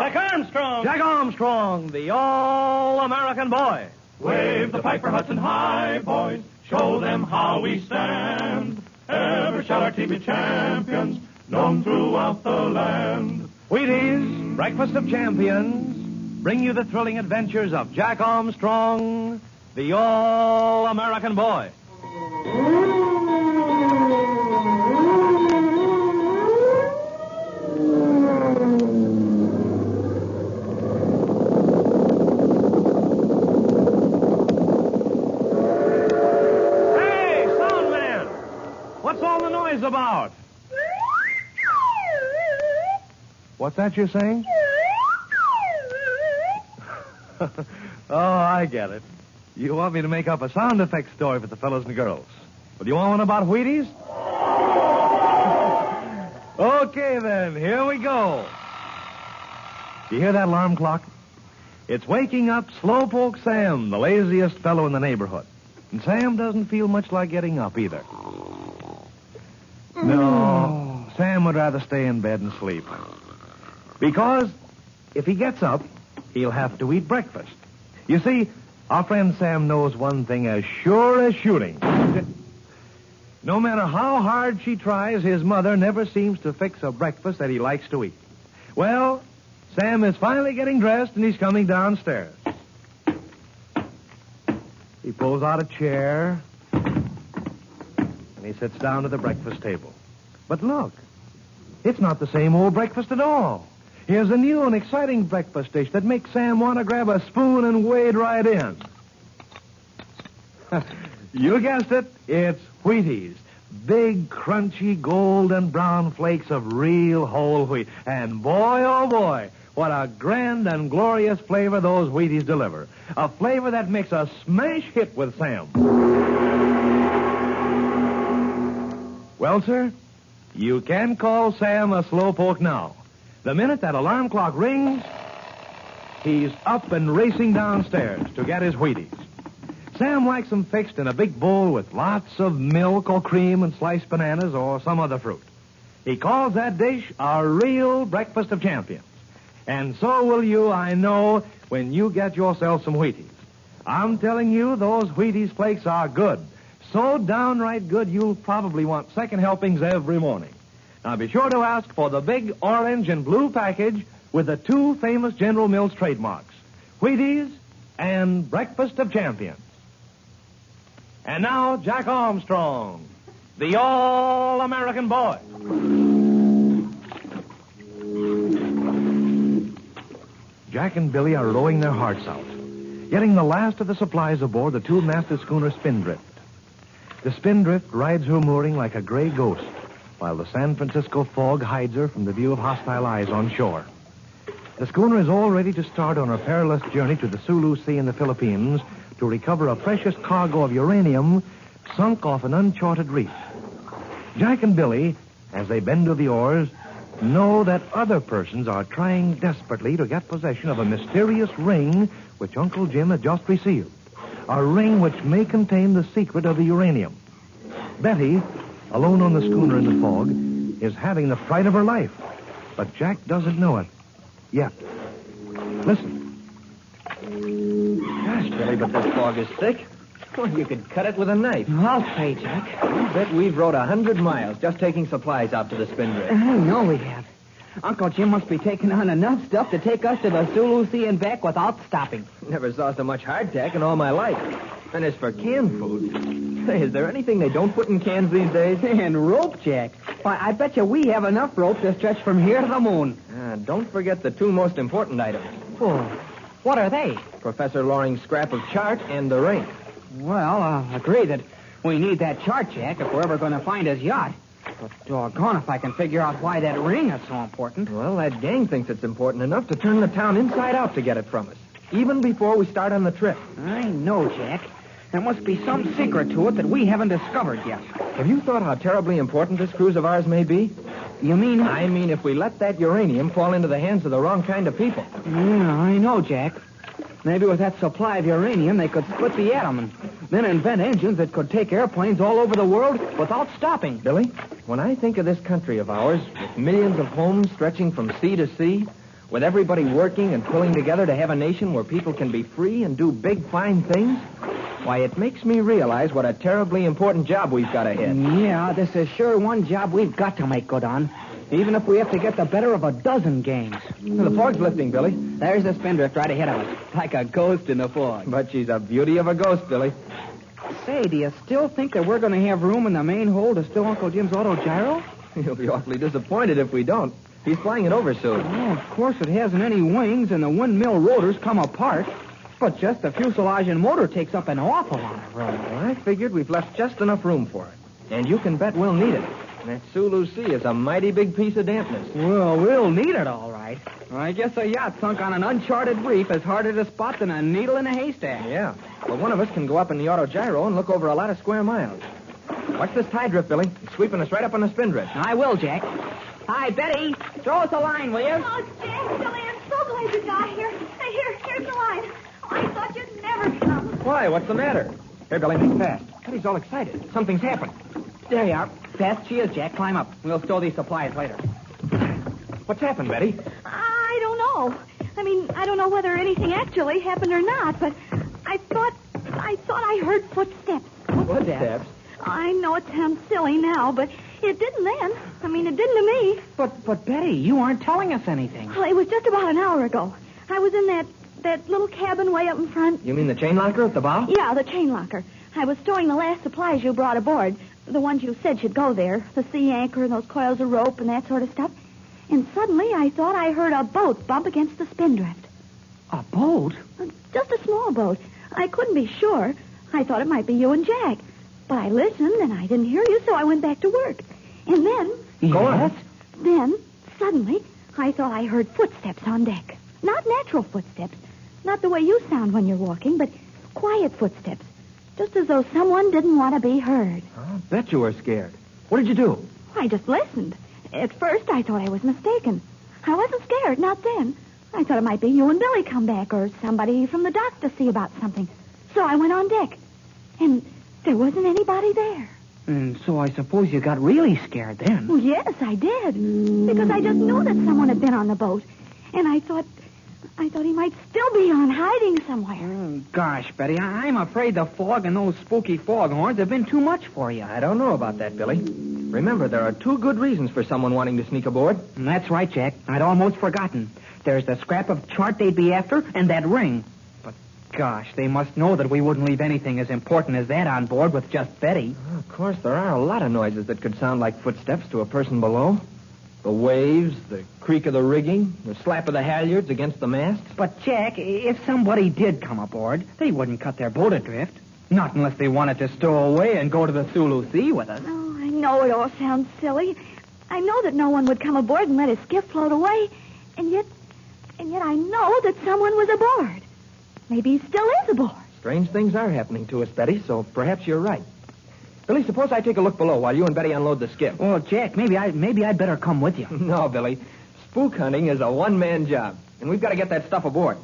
Jack Armstrong! Jack Armstrong, the all-American boy. Wave the piper, Hudson High boys. Show them how we stand. Ever shall our team be champions, known throughout the land. Wheaties, Breakfast of Champions, bring you the thrilling adventures of Jack Armstrong, the all-American boy. Hey, sound man! What's all the noise about? What's that you're saying? Oh, I get it. You want me to make up a sound effects story for the fellows and girls. But you want one about Wheaties? Okay, then. Here we go. Do you hear that alarm clock? It's waking up Slowpoke Sam, the laziest fellow in the neighborhood. And Sam doesn't feel much like getting up either. No, Sam would rather stay in bed and sleep. Because if he gets up, he'll have to eat breakfast. You see, our friend Sam knows one thing as sure as shooting. No matter how hard she tries, his mother never seems to fix a breakfast that he likes to eat. Well, Sam is finally getting dressed, and he's coming downstairs. He pulls out a chair, and he sits down at the breakfast table. But look, it's not the same old breakfast at all. Here's a new and exciting breakfast dish that makes Sam want to grab a spoon and wade right in. You guessed it, it's Wheaties. Big, crunchy, golden brown flakes of real whole wheat. And boy, oh boy, what a grand and glorious flavor those Wheaties deliver. A flavor that makes a smash hit with Sam. Well, sir, you can call Sam a slowpoke now. The minute that alarm clock rings, he's up and racing downstairs to get his Wheaties. Sam likes them fixed in a big bowl with lots of milk or cream and sliced bananas or some other fruit. He calls that dish a real breakfast of champions. And so will you, I know, when you get yourself some Wheaties. I'm telling you, those Wheaties flakes are good. So downright good, you'll probably want second helpings every morning. Now, be sure to ask for the big orange and blue package with the two famous General Mills trademarks, Wheaties and Breakfast of Champions. And now, Jack Armstrong, the all-American boy. Jack and Billy are rowing their hearts out, getting the last of the supplies aboard the two-masted schooner Spindrift. The Spindrift rides her mooring like a gray ghost, while the San Francisco fog hides her from the view of hostile eyes on shore. The schooner is all ready to start on her perilous journey to the Sulu Sea in the Philippines to recover a precious cargo of uranium sunk off an uncharted reef. Jack and Billy, as they bend to the oars, know that other persons are trying desperately to get possession of a mysterious ring which Uncle Jim had just received. A ring which may contain the secret of the uranium. Betty, alone on the schooner in the fog, is having the fright of her life. But Jack doesn't know it. Yet. Listen. Gosh, Billy, but this fog is thick. Well, you could cut it with a knife. I'll pay, Jack. I bet we've rode 100 miles just taking supplies out to the Spindrift. I know we have. Uncle Jim must be taking on enough stuff to take us to the Sulu Sea and back without stopping. Never saw so much hardtack in all my life. And as for canned food, say, is there anything they don't put in cans these days? And rope, Jack. Why, I bet you we have enough rope to stretch from here to the moon. Don't forget the two most important items. Oh, what are they? Professor Loring's scrap of chart and the ring. Well, I'll agree that we need that chart, Jack, if we're ever going to find his yacht. But doggone if I can figure out why that ring is so important. Well, that gang thinks it's important enough to turn the town inside out to get it from us, even before we start on the trip. I know, Jack. There must be some secret to it that we haven't discovered yet. Have you thought how terribly important this cruise of ours may be? You mean? I mean, if we let that uranium fall into the hands of the wrong kind of people. Yeah, I know, Jack. Maybe with that supply of uranium, they could split the atom and then invent engines that could take airplanes all over the world without stopping. Billy, when I think of this country of ours, with millions of homes stretching from sea to sea, with everybody working and pulling together to have a nation where people can be free and do big, fine things, why, it makes me realize what a terribly important job we've got ahead. Yeah, this is sure one job we've got to make good on, even if we have to get the better of a dozen games. The fog's lifting, Billy. There's the spindrift right ahead of us, like a ghost in the fog. But she's a beauty of a ghost, Billy. Say, do you still think that we're going to have room in the main hold to stow Uncle Jim's auto gyro? You'll be awfully disappointed if we don't. He's flying it over soon. Oh, of course it hasn't any wings, and the windmill rotors come apart. But just the fuselage and motor takes up an awful lot of room. Well, I figured we've left just enough room for it. And you can bet we'll need it. That Sulu Sea is a mighty big piece of dampness. Well, we'll need it, all right. I guess a yacht sunk on an uncharted reef is harder to spot than a needle in a haystack. Yeah, but one of us can go up in the auto gyro and look over a lot of square miles. Watch this tide drift, Billy. It's sweeping us right up on the spindrift. I will, Jack. Hi, Betty. Throw us a line, will you? Oh, Jack, Billy, I'm so glad you got here. Hey, here's the line. Oh, I thought you'd never come. Why? What's the matter? Here, Billy, make fast. Betty's all excited. Something's happened. There you are. Fast she is, Jack. Climb up. We'll stow these supplies later. What's happened, Betty? I don't know. I don't know whether anything actually happened or not, but I thought I heard footsteps. Footsteps? I know it sounds silly now, but it didn't then. It didn't to me. But Betty, you aren't telling us anything. Well, it was just about an hour ago. I was in that little cabin way up in front. You mean the chain locker at the bow? Yeah, the chain locker. I was storing the last supplies you brought aboard. The ones you said should go there. The sea anchor and those coils of rope and that sort of stuff. And suddenly I thought I heard a boat bump against the spindrift. A boat? Just a small boat. I couldn't be sure. I thought it might be you and Jack. But I listened and I didn't hear you, so I went back to work. And then... Go on. Then, suddenly, I thought I heard footsteps on deck. Not natural footsteps. Not the way you sound when you're walking, but quiet footsteps. Just as though someone didn't want to be heard. I'll bet you were scared. What did you do? I just listened. At first, I thought I was mistaken. I wasn't scared, not then. I thought it might be you and Billy come back or somebody from the dock to see about something. So I went on deck. And there wasn't anybody there. And so I suppose you got really scared then. Well, yes, I did. Because I just knew that someone had been on the boat. And I thought he might still be on hiding somewhere. Gosh, Betty, I'm afraid the fog and those spooky foghorns have been too much for you. I don't know about that, Billy. Remember, there are two good reasons for someone wanting to sneak aboard. That's right, Jack. I'd almost forgotten. There's the scrap of chart they'd be after and that ring. But, gosh, they must know that we wouldn't leave anything as important as that on board with just Betty. Well, of course, there are a lot of noises that could sound like footsteps to a person below. The waves, the creak of the rigging, the slap of the halyards against the mast. But, Jack, if somebody did come aboard, they wouldn't cut their boat adrift. Not unless they wanted to stow away and go to the Sulu Sea with us. Oh, I know it all sounds silly. I know that no one would come aboard and let his skiff float away. And yet I know that someone was aboard. Maybe he still is aboard. Strange things are happening to us, Betty, so perhaps you're right. Billy, suppose I take a look below while you and Betty unload the skiff. Well, Jack, maybe I'd better come with you. No, Billy. Spook hunting is a one-man job, and we've got to get that stuff aboard.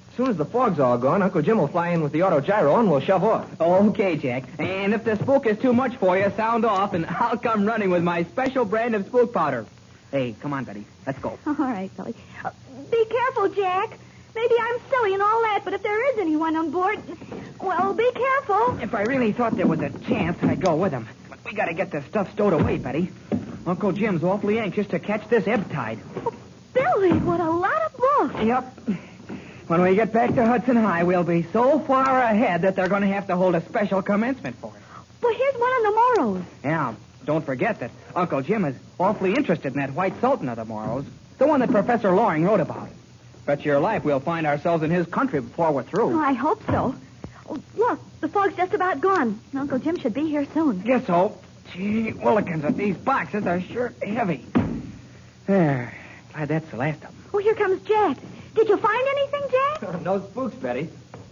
As soon as the fog's all gone, Uncle Jim will fly in with the auto gyro and we'll shove off. Okay, Jack. And if the spook is too much for you, sound off, and I'll come running with my special brand of spook powder. Hey, come on, Betty. Let's go. All right, Billy. Be careful, Jack. Maybe I'm silly and all that, but if there is anyone on board, well, be careful. If I really thought there was a chance, I'd go with him. But we got to get this stuff stowed away, Betty. Uncle Jim's awfully anxious to catch this ebb tide. Oh, Billy, what a lot of books. Yep. When we get back to Hudson High, we'll be so far ahead that they're going to have to hold a special commencement for us. Well, here's one on the Moros. Yeah, don't forget that Uncle Jim is awfully interested in that White Sultan of the Moros, the one that Professor Loring wrote about. Bet your life we'll find ourselves in his country before we're through. Oh, I hope so. Oh, look, the fog's just about gone. Uncle Jim should be here soon. Guess so. Gee, Willikins, these boxes are sure heavy. There. Glad that's the last of them. Oh, here comes Jack. Did you find anything, Jack? No spooks, Betty.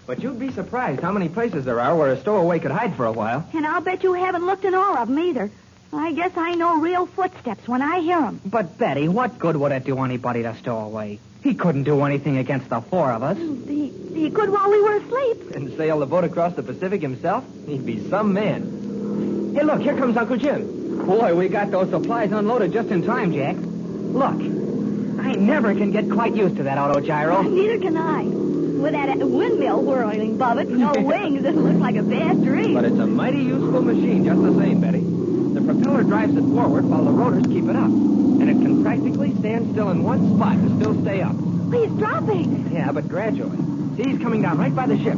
But you'd be surprised how many places there are where a stowaway could hide for a while. And I'll bet you haven't looked in all of them either. I guess I know real footsteps when I hear them. But, Betty, what good would it do anybody to stow away? He couldn't do anything against the four of us. He could while we were asleep. And sail the boat across the Pacific himself? He'd be some man. Hey, look, here comes Uncle Jim. Boy, we got those supplies unloaded just in time, Jack. Look. I never can get quite used to that autogyro. Neither can I. With that windmill whirling above it, no wings, it looks like a bad dream. But it's a mighty useful machine just the same, Betty. The propeller drives it forward while the rotors keep it up. And it can practically stand still in one spot and still stay up. He's dropping. Yeah, but gradually. See, he's coming down right by the ship.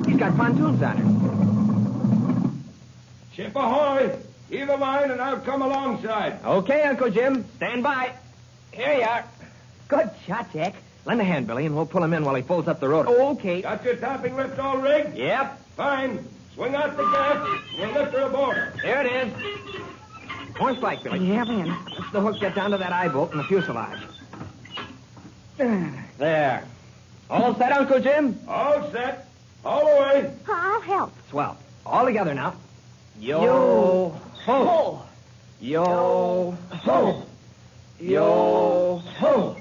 He's got pontoons on it. Ship ahoy! Heave a line and I'll come alongside. Okay, Uncle Jim. Stand by. Here you are. Good shot, Jack. Lend a hand, Billy, and we'll pull him in while he folds up the rotor. Okay. Got your topping lift all rigged? Yep. Fine. Swing out the gas. We'll lift her aboard. Here it is. More spike, Billy. Yeah, man. Let's the hook get down to that eye bolt in the fuselage. There. All set, Uncle Jim? All set. All the way. I'll help. Swell. All together now. Yo ho. Yo ho. Yo ho.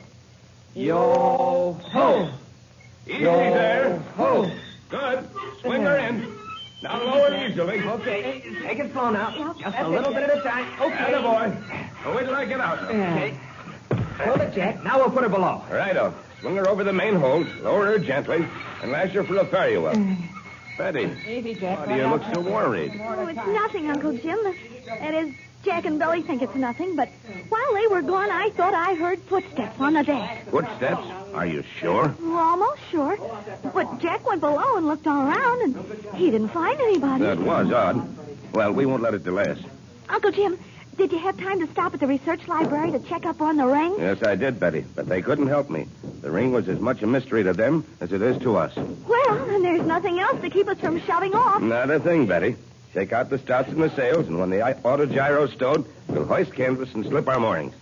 Yo ho. Easy there. Ho. Good. Swing her in. Now lower easily. Okay. Take it slow now. Yep. Just a little bit at a time. Okay. Attaboy. Oh, wait till I get out. Okay. Hold it, Jack. Now we'll put her below. Righto. Swing her over the main hold. Lower her gently. And lash her for the ferry well. Betty, Easy, Jack. why do you look so worried? Oh, it's nothing, Uncle Jim. That is, Jack and Billy think it's nothing, but while they were gone, I thought I heard footsteps on the deck. Footsteps? Are you sure? Well, almost sure. But Jack went below and looked all around, and he didn't find anybody. That was odd. Well, we won't let it delay us. Uncle Jim, did you have time to stop at the research library to check up on the ring? Yes, I did, Betty, but they couldn't help me. The ring was as much a mystery to them as it is to us. Well, then there's nothing else to keep us from shoving off. Not a thing, Betty. Shake out the stops and the sails, and when the autogyro's stowed, we'll hoist canvas and slip our moorings.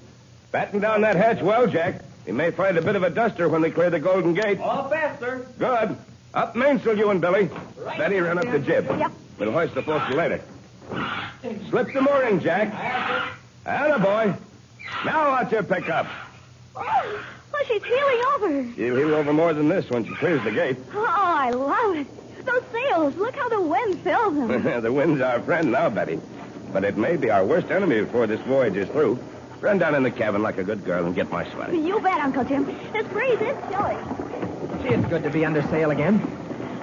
Batten down that hatch well, Jack. You may find a bit of a duster when they clear the Golden Gate. All faster. Good. Up mainsail, you and Billy. Betty, run up the jib. Yep. We'll hoist the foresail later. Slip the mooring, Jack. Attaboy. Now watch her pick up. Oh, she's heeling over. She'll heel over more than this when she clears the gate. Oh, I love it. Those sails, look how the wind fills them. The wind's our friend now, Betty. But it may be our worst enemy before this voyage is through. Run down in the cabin like a good girl and get my sweater. You bet, Uncle Jim. This breeze is chilly. Gee, it's good to be under sail again.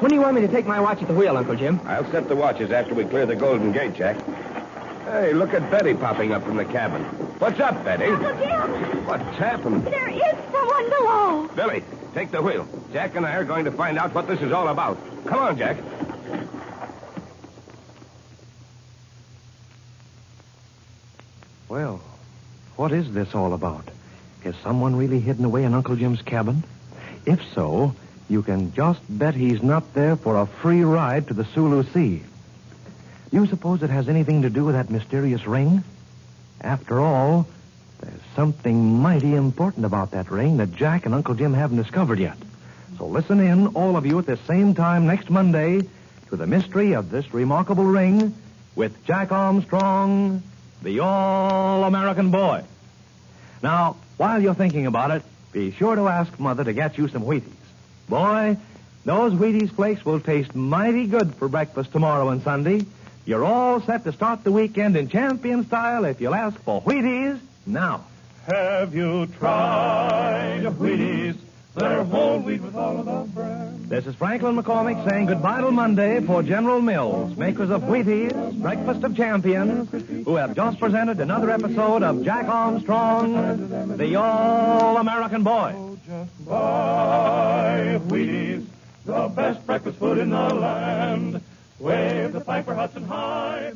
When do you want me to take my watch at the wheel, Uncle Jim? I'll set the watches after we clear the Golden Gate, Jack. Hey, look at Betty popping up from the cabin. What's up, Betty? Uncle Jim, What's happened? there is someone below. Billy, take the wheel. Jack and I are going to find out what this is all about. Come on, Jack. Well, what is this all about? Is someone really hidden away in Uncle Jim's cabin? If so, you can just bet he's not there for a free ride to the Sulu Sea. Do you suppose it has anything to do with that mysterious ring? After all, there's something mighty important about that ring that Jack and Uncle Jim haven't discovered yet. So listen in, all of you, at the same time next Monday to the mystery of this remarkable ring with Jack Armstrong, the All-American Boy. Now, while you're thinking about it, be sure to ask Mother to get you some Wheaties. Boy, those Wheaties flakes will taste mighty good for breakfast tomorrow and Sunday. You're all set to start the weekend in champion style if you'll ask for Wheaties now. Have you tried Wheaties? They're whole wheat with all of the bread. This is Franklin McCormick saying goodbye till Monday for General Mills, makers of Wheaties, Breakfast of Champions, who have just presented another episode of Jack Armstrong, the All-American Boy. Just buy Wheaties, the best breakfast food in the land. Wave the flag for Hudson High.